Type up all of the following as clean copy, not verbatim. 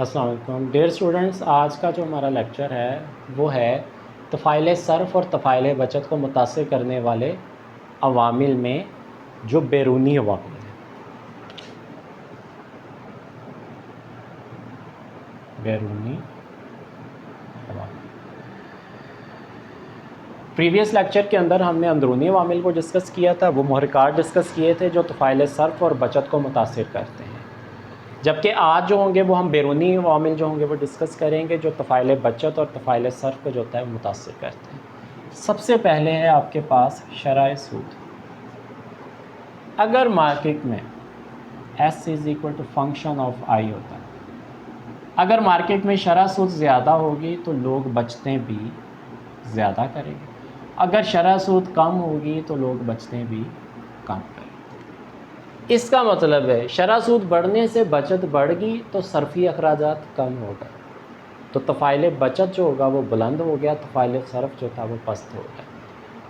السلام علیکم dear students, آج کا جو ہمارا لیکچر ہے وہ ہے طفائل صرف اور طفائل بچت کو متاثر کرنے والے عوامل میں جو بیرونی عوامل ہیں۔ بیرونی عوامل، پریویس لیکچر کے اندر ہم نے اندرونی عوامل کو ڈسکس کیا تھا، وہ محرکات ڈسکس کیے تھے جو طفائل صرف اور بچت کو متاثر کرتے ہیں، جبکہ آج جو ہوں گے وہ ہم بیرونی عوامل جو ہوں گے وہ ڈسکس کریں گے جو طفائل بچت اور طفائل صرف کو جو ہوتا ہے متاثر کرتے ہیں۔ سب سے پہلے ہے آپ کے پاس شرح سود۔ اگر مارکیٹ میں S فنکشن آف I ہوتا ہے، اگر مارکیٹ میں شرح سود زیادہ ہوگی تو لوگ بچتیں بھی زیادہ کریں گے، اگر شرح سود کم ہوگی تو لوگ بچتیں بھی کم کریں گے۔ اس کا مطلب ہے شرح سود بڑھنے سے بچت بڑھ گئی تو صرفی اخراجات کم ہو گئے، تو طفائل بچت جو ہوگا وہ بلند ہو گیا، طفائل صرف جو تھا وہ پست ہو گیا۔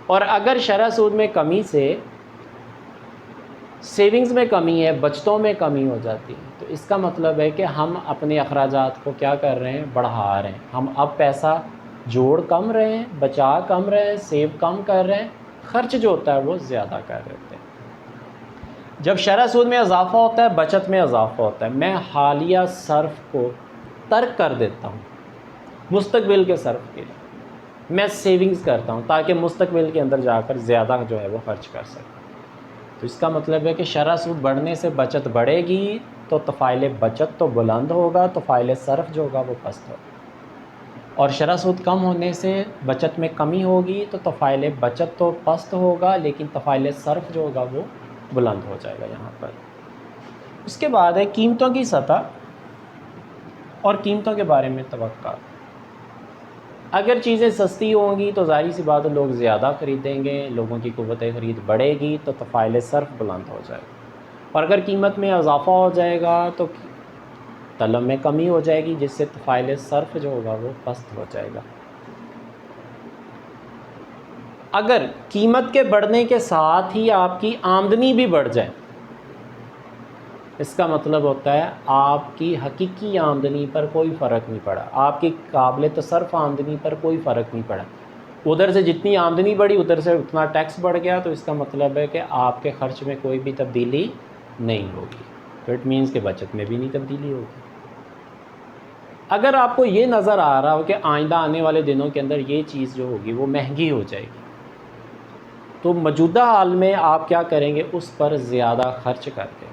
اور اگر شرح سود میں کمی سے سیونگز میں کمی ہے، بچتوں میں کمی ہو جاتی ہے، تو اس کا مطلب ہے کہ ہم اپنے اخراجات کو کیا کر رہے ہیں، بڑھا رہے ہیں۔ ہم اب پیسہ جوڑ کم رہے ہیں، بچا کم رہے ہیں، سیو کم کر رہے ہیں، خرچ جو ہوتا ہے وہ زیادہ کر رہے ہیں۔ جب شرح سود میں اضافہ ہوتا ہے، بچت میں اضافہ ہوتا ہے، میں حالیہ صرف کو ترک کر دیتا ہوں مستقبل کے صرف کے لیے، میں سیونگز کرتا ہوں تاکہ مستقبل کے اندر جا کر زیادہ جو ہے وہ خرچ کر سکوں۔ تو اس کا مطلب ہے کہ شرح سود بڑھنے سے بچت بڑھے گی تو طفائل بچت تو بلند ہوگا، طفائل صرف جو ہوگا وہ پست ہوگا، اور شرح سود کم ہونے سے بچت میں کمی ہوگی تو طفائل بچت تو پست ہوگا لیکن طفائل صرف جو ہوگا وہ بلند ہو جائے گا یہاں پر۔ اس کے بعد ہے قیمتوں کی سطح اور قیمتوں کے بارے میں توقع۔ اگر چیزیں سستی ہوں گی تو ظاہر سی بات ہے لوگ زیادہ خریدیں گے، لوگوں کی قوت خرید بڑھے گی تو طفائل صرف بلند ہو جائے گا، اور اگر قیمت میں اضافہ ہو جائے گا تو طلب میں کمی ہو جائے گی، جس سے طفائل صرف جو ہوگا وہ پست ہو جائے گا۔ اگر قیمت کے بڑھنے کے ساتھ ہی آپ کی آمدنی بھی بڑھ جائے، اس کا مطلب ہوتا ہے آپ کی حقیقی آمدنی پر کوئی فرق نہیں پڑا، آپ کی قابل تصرف آمدنی پر کوئی فرق نہیں پڑا، ادھر سے جتنی آمدنی بڑھی ادھر سے اتنا ٹیکس بڑھ گیا، تو اس کا مطلب ہے کہ آپ کے خرچ میں کوئی بھی تبدیلی نہیں ہوگی، تو اٹ مینس کہ بچت میں بھی نہیں تبدیلی ہوگی۔ اگر آپ کو یہ نظر آ رہا ہو کہ آئندہ آنے والے دنوں کے اندر یہ چیز جو ہوگی وہ مہنگی ہو جائے گی، تو موجودہ حال میں آپ کیا کریں گے، اس پر زیادہ خرچ کر دیں گے۔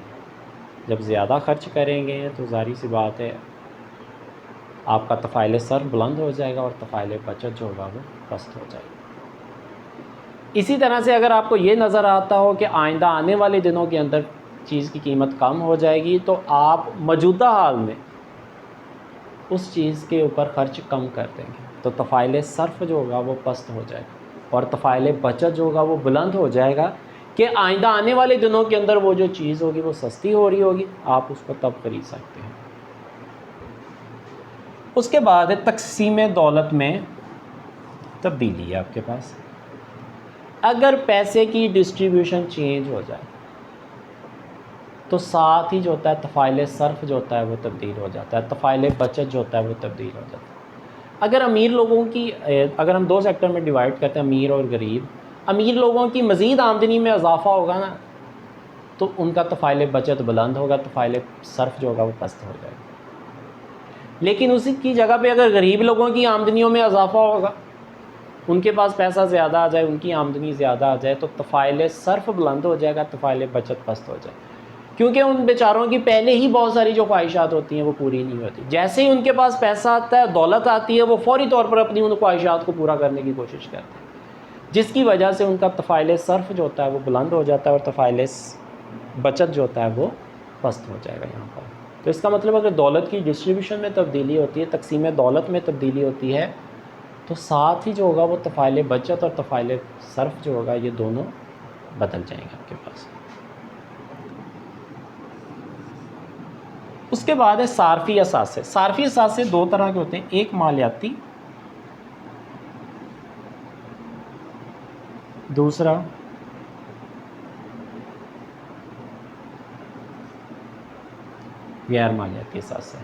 جب زیادہ خرچ کریں گے تو ظاہری سی بات ہے آپ کا طفائل صرف بلند ہو جائے گا اور طفائل بچت جو ہوگا وہ پست ہو جائے گا۔ اسی طرح سے اگر آپ کو یہ نظر آتا ہو کہ آئندہ آنے والے دنوں کے اندر چیز کی قیمت کم ہو جائے گی، تو آپ موجودہ حال میں اس چیز کے اوپر خرچ کم کر دیں گے، تو طفائل صرف جو ہوگا وہ پست ہو جائے گا اور طفائل بچت جو ہوگا وہ بلند ہو جائے گا کہ آئندہ آنے والے دنوں کے اندر وہ جو چیز ہوگی وہ سستی ہو رہی ہوگی، آپ اس کو تب خرید سکتے ہیں۔ اس کے بعد ہے تقسیم دولت میں تبدیلی ہے آپ کے پاس۔ اگر پیسے کی ڈسٹریبیوشن چینج ہو جائے تو ساتھ ہی جو ہوتا ہے طفائل صرف جو ہوتا ہے وہ تبدیل ہو جاتا ہے، طفائل بچت جو ہوتا ہے وہ تبدیل ہو جاتا ہے۔ اگر امیر لوگوں کی، اگر ہم دو سیکٹر میں ڈیوائڈ کرتے ہیں، امیر اور غریب، امیر لوگوں کی مزید آمدنی میں اضافہ ہوگا نا تو ان کا طفائل بچت بلند ہوگا، طفائل صرف جو ہوگا وہ پست ہو جائے گا۔ لیکن اسی کی جگہ پہ اگر غریب لوگوں کی آمدنیوں میں اضافہ ہوگا، ان کے پاس پیسہ زیادہ آ جائے، ان کی آمدنی زیادہ آ جائے، تو طفائل صرف بلند ہو جائے گا، طفائل بچت پست ہو جائے گا، کیونکہ ان بیچاروں کی پہلے ہی بہت ساری جو خواہشات ہوتی ہیں وہ پوری نہیں ہوتی۔ جیسے ہی ان کے پاس پیسہ آتا ہے، دولت آتی ہے، وہ فوری طور پر اپنی ان خواہشات کو پورا کرنے کی کوشش کرتے ہیں، جس کی وجہ سے ان کا طفائل صرف جو ہوتا ہے وہ بلند ہو جاتا ہے اور طفائل بچت جو ہوتا ہے وہ پست ہو جائے گا یہاں پر۔ تو اس کا مطلب اگر دولت کی ڈسٹریبیوشن میں تبدیلی ہوتی ہے، تقسیم دولت میں تبدیلی ہوتی ہے، تو ساتھ ہی جو ہوگا وہ طفائل بچت اور طفائل صرف جو ہوگا یہ دونوں بدل جائیں گے آپ کے پاس۔ اس کے بعد ہے صارفی اثاثے۔ صارفی اثاثے دو طرح کے ہوتے ہیں، ایک مالیاتی، دوسرا غیر مالیاتی اثاثے۔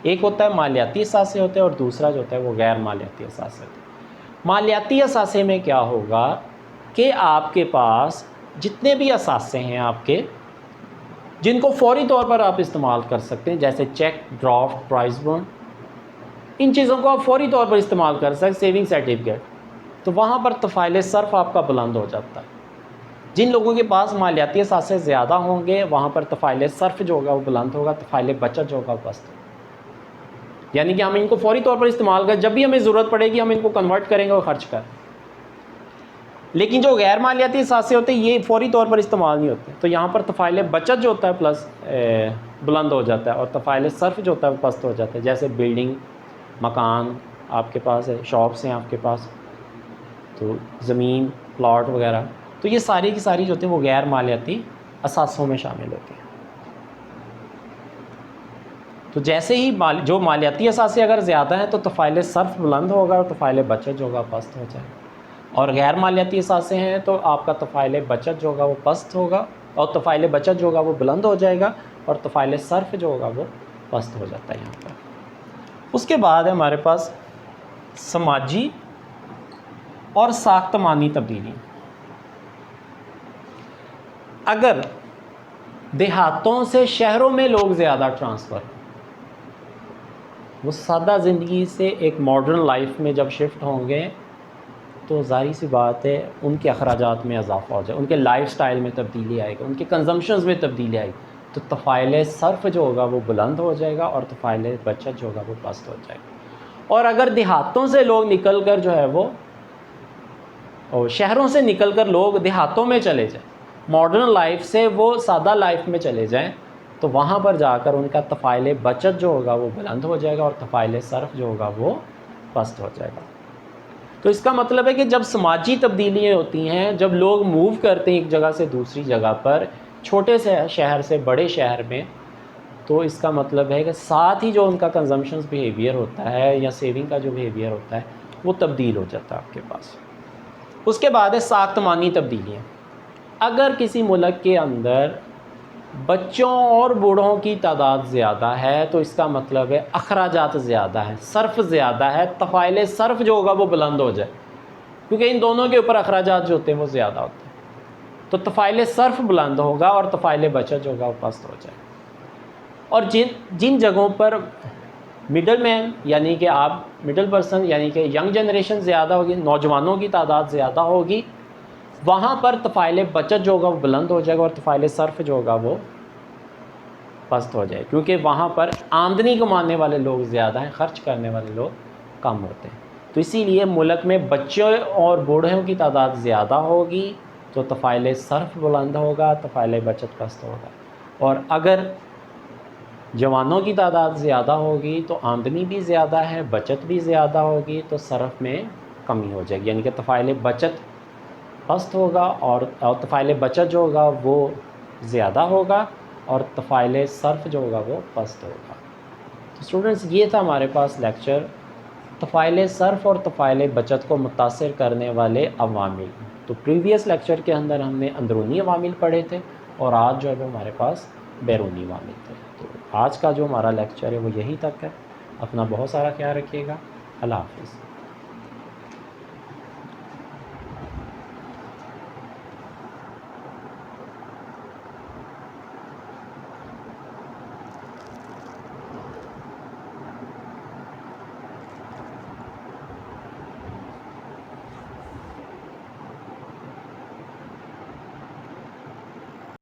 ایک ہوتا ہے مالیاتی اثاثے ہوتے ہیں اور دوسرا جو ہوتا ہے وہ غیر مالیاتی اثاثے ہوتے ہیں۔ مالیاتی اثاثے میں کیا ہوگا کہ آپ کے پاس جتنے بھی اثاثے ہیں آپ کے جن کو فوری طور پر آپ استعمال کر سکتے ہیں، جیسے چیک، ڈرافٹ، پرائز بانڈ، ان چیزوں کو آپ فوری طور پر استعمال کر سکتے، سیونگ سرٹیفکیٹ، تو وہاں پر طفیل صرف آپ کا بلند ہو جاتا ہے۔ جن لوگوں کے پاس مالیاتی اثاثے زیادہ ہوں گے وہاں پر طفیل صرف جو ہوگا وہ بلند ہوگا، طفیل بچت جو ہوگا وہ پست ہوگا۔ یعنی کہ ہم ان کو فوری طور پر استعمال کریں، جب بھی ہمیں ضرورت پڑے گی ہم ان کو کنورٹ کریں گے اور خرچ کریں۔ لیکن جو غیر مالیاتی اثاثے ہوتے ہیں یہ فوری طور پر استعمال نہیں ہوتے، تو یہاں پر طفیل بچت جو ہوتا ہے پلس بلند ہو جاتا ہے اور طفیل صرف جو ہوتا ہے وہ پست ہو جاتا ہے۔ جیسے بلڈنگ، مکان آپ کے پاس ہے، شاپس ہیں آپ کے پاس، تو زمین، پلاٹ وغیرہ، تو یہ ساری کی ساری جو ہوتے ہیں وہ غیر مالیاتی اثاثوں میں شامل ہوتے ہیں۔ تو جیسے ہی جو مالیاتی اثاثے اگر زیادہ ہیں تو طفیل صرف بلند ہوگا اور طفیل بچت جو ہوگا پست ہو جائے گا، اور غیر مالیاتی اثاثے ہیں تو آپ کا طفیل بچت جو ہوگا وہ پست ہوگا اور طفیل بچت جو ہوگا وہ بلند ہو جائے گا اور طفیل صرف جو ہوگا وہ پست ہو جاتا ہے یہاں پر۔ اس کے بعد ہے ہمارے پاس سماجی اور ساختمانی تبدیلی۔ اگر دیہاتوں سے شہروں میں لوگ زیادہ ٹرانسفر، وہ سادہ زندگی سے ایک ماڈرن لائف میں جب شفٹ ہوں گے تو ظاہر سی بات ہے ان کے اخراجات میں اضافہ ہو جائے، ان کے لائف سٹائل میں تبدیلی آئے گی، ان کے کنزمپشنز میں تبدیلی آئے گی، تو طفیل صرف جو ہوگا وہ بلند ہو جائے گا اور طفیل بچت جو ہوگا وہ پست ہو جائے گا۔ اور اگر دیہاتوں سے لوگ نکل کر جو ہے وہ اور شہروں سے نکل کر لوگ دیہاتوں میں چلے جائیں، ماڈرن لائف سے وہ سادہ لائف میں چلے جائیں، تو وہاں پر جا کر ان کا طفیل بچت جو ہوگا وہ بلند ہو جائے گا اور طفیل صرف جو ہوگا وہ پست ہو جائے گا۔ تو اس کا مطلب ہے کہ جب سماجی تبدیلیاں ہوتی ہیں، جب لوگ موو کرتے ہیں ایک جگہ سے دوسری جگہ پر، چھوٹے سے شہر سے بڑے شہر میں، تو اس کا مطلب ہے کہ ساتھ ہی جو ان کا کنزمپشنز بیہیویئر ہوتا ہے یا سیونگ کا جو بیہیویئر ہوتا ہے وہ تبدیل ہو جاتا ہے آپ کے پاس۔ اس کے بعد ہے ساختمانی تبدیلیاں۔ اگر کسی ملک کے اندر بچوں اور بوڑھوں کی تعداد زیادہ ہے تو اس کا مطلب ہے اخراجات زیادہ ہے، صرف زیادہ ہے، طفیل صرف جو ہوگا وہ بلند ہو جائے، کیونکہ ان دونوں کے اوپر اخراجات جو ہوتے ہیں وہ زیادہ ہوتے ہیں، تو طفیل صرف بلند ہوگا اور طفیل بچت جو ہوگا وہ پست ہو جائے۔ اور جن جگہوں پر مڈل مین یعنی کہ آپ مڈل پرسن یعنی کہ ینگ جنریشن زیادہ ہوگی، نوجوانوں کی تعداد زیادہ ہوگی، وہاں پر طفیل بچت جو ہوگا وہ بلند ہو جائے گا اور طفیل صرف جو ہوگا وہ پست ہو جائے، کیونکہ وہاں پر آمدنی کمانے والے لوگ زیادہ ہیں، خرچ کرنے والے لوگ کم ہوتے ہیں۔ تو اسی لیے ملک میں بچوں اور بوڑھوں کی تعداد زیادہ ہوگی تو طفیل صرف بلند ہوگا، طفیل بچت پست ہوگا، اور اگر جوانوں کی تعداد زیادہ ہوگی تو آمدنی بھی زیادہ ہے، بچت بھی زیادہ ہوگی، تو صرف میں کمی ہو جائے گی، یعنی کہ طفیل بچت پست ہوگا اور طفیل بچت جو ہوگا وہ زیادہ ہوگا اور طفیل صرف جو ہوگا وہ پست ہوگا۔ تو اسٹوڈنٹس یہ تھا ہمارے پاس لیکچر طفیل صرف اور طفیل بچت کو متاثر کرنے والے عوامل۔ تو پریویس لیکچر کے اندر ہم نے اندرونی عوامل پڑھے تھے اور آج جو ہے وہ ہمارے پاس بیرونی عوامل تھے۔ تو آج کا جو ہمارا لیکچر ہے وہ یہی تک ہے۔ اپنا بہت سارا خیال رکھیے گا۔ اللہ حافظ۔